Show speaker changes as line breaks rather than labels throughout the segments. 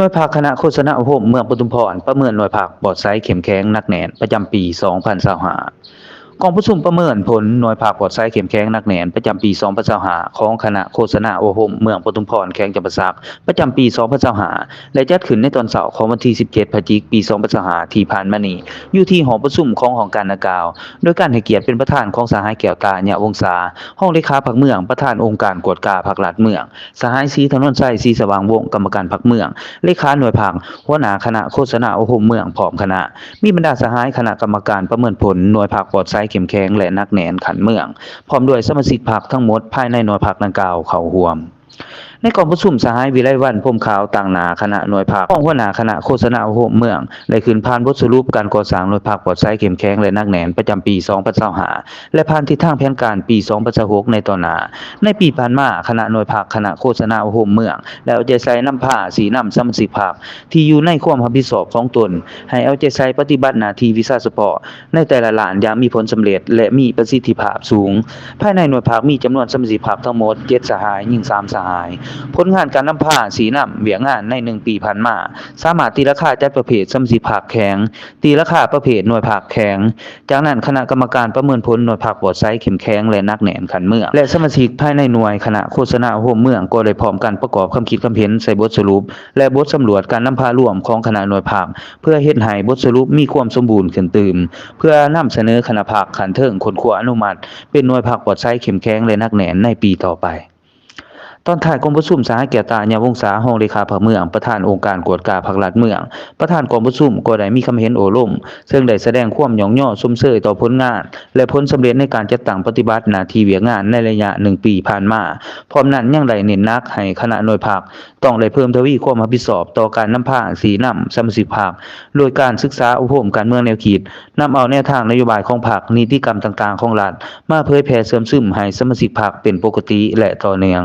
น่วยภาคคณะโฆษณาอุปมเมืองปทุมพรประเมินหน่วยภาคปลอดไซเข้มแข็งหนักแน่นประจำปี2025กองประชุมประเมินผลหน่วยภาคปลอดไซเข้มแข็งหนักแน่นประจำปี2025ของคณะโฆษณาอุปมเมืองปทุมพรแขวงจำปาสักประจำปี2025และจัดขึ้นในตอนเช้าของวันที่17พฤศจิกายนปี2025ที่ผ่านมานี้อยู่ที่หอประชุมของหอการนาเกาวโดยการให้เกียรติเป็นประธานของสหายแก้วตาญะวงศาห้องเลขาพรรคเมืองประธานองค์การกวดกาพรรคลาดเมืองสหายศรีถนนชัยศรีสว่างวงศ์กรรมการพรรคเมืองเลขาหน่วยภาคหัวหน้าคณะโฆษณาอุปมเมืองพร้อมคณะมีบรรดาสหายคณะกรรมการประเมินผลหน่วยภาคปลอดไซเข้มแข็งและหนักแน่นขันเมืองพร้อมด้วยสมาชิกพรรคทั้งหมดภายในหน่วยภาคดังกล่าวเข้าร่วมในกองประชุมสหายวิไลวรรณพรหมขาวต่างหน้าคณะหน่วยภาคของหัวหน้าคณะโฆษณาอุปมเมืองได้ขึ้นผ่านบทสรุปการก่อสร้างหน่วยภาคปลอดไซเข้มแข็งและหนักแน่นประจำปี2025และผ่านทิศทางแผนการปี2026ในตอนหน้าในปีผ่านมาคณะหน่วยภาคคณะโฆษณาอุปมเมืองและเอาใจใส่นำผ้าสีนำสมาชิกภาคที่อยู่ในความรับผิดชอบของตนให้เอาใจใส่ปฏิบัติหน้าที่วิชาเฉพาะในแต่ละล้านอย่างมีผลสำเร็จและมีประสิทธิภาพสูงภายในหน่วยภาคมีจำนวนสมาชิกภาคทั้งหมด7สหายหญิง3สหายผลงานการนำผ้าสีนำเวียงงานใน1ปีผ่านมาสามารถตีราคาจัดประเภทสมาชิกภาคแข็งตีราคาประเภทหน่วยภาคแข็งจากนั้นคณะกรรมการประเมินผลหน่วยภาคปลอดไซเข้มแข็งและหนักแน่นขันเมืองและสมาชิกภายในหน่วยคณะโฆษณาอุปมเมืองก็ได้พร้อมกันประกอบความคิดความเห็นใส่บทสรุปและบทสำรวจการนำผ้ารวมของคณะหน่วยภาคเพื่อเฮ็ดให้บทสรุปมีความสมบูรณ์ขึ้นตื่มเพื่อนำเสนอคณะภาคขันเทิงคนขวอนุมัติเป็นหน่วยภาคปลอดไซเข้มแข็งและหนักแน่นในปีต่อไปตอนท้ายกองประชุมสหแก้วตาญะวงศาห้องเลขาพรรคเมืองประธานองค์การกวดกาพรรคลาดเมืองประธานกองประชุมก็ได้มีคำเห็นโอล่มซึ่งได้แสดงความยองย่อชมเชยต่อผลงานและผลสำเร็จในการจัดตั้งปฏิบัติหน้าที่เวียกงานในระยะ1ปีผ่านมาพร้อมนั้นยังได้เน้นหนักให้คณะหน่วยภาคต้องได้เพิ่มทวีความรับผิดชอบต่อการนำพาสีนำสมาชิกภาคโดยการศึกษาอุปมการเมืองแนวคิดนำเอาแนวทางนโยบายของพรรคนิติกรรมต่างๆของรัฐมาเผยแพร่เสริมซึมให้สมาชิกพรรคเป็นปกติและต่อเนื่อง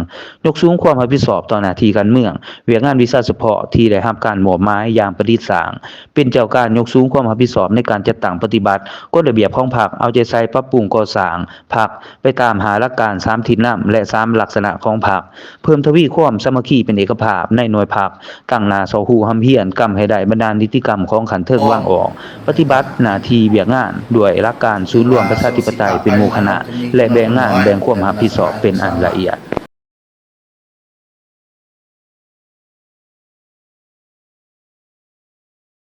ยกสูงความรับผิดชอบต่อหน้าที่การเมืองเวียกงานวิชาเฉพาะที่ได้รับการมอบหมายอย่างประดิษฐ์สร้างเป็นเจ้าการยกสูงความรับผิดชอบในการจัดตั้งปฏิบัติกฎระเบียบของพรรคเอาใจใส่ปรับปรุงก่อสร้างพรรคไปตามหาหลักการ3ทิศนำและ3ลักษณะของพรรคเพิ่มทวีความสามัคคีเป็นเอกภาพในหน่วยพรรคตั้งหน้าเสาฮู้หำเฮียนกำให้ได้บรรดานิติกรรมของขันเทิงวางออกปฏิบัติหน้าที่เวียกงานด้วยหลักการศูนย์รวมประชาธิปไตยเป็นหมู่คณะและแบ่งงานแบ่งความรับผิดชอบเป็นอันละเอียด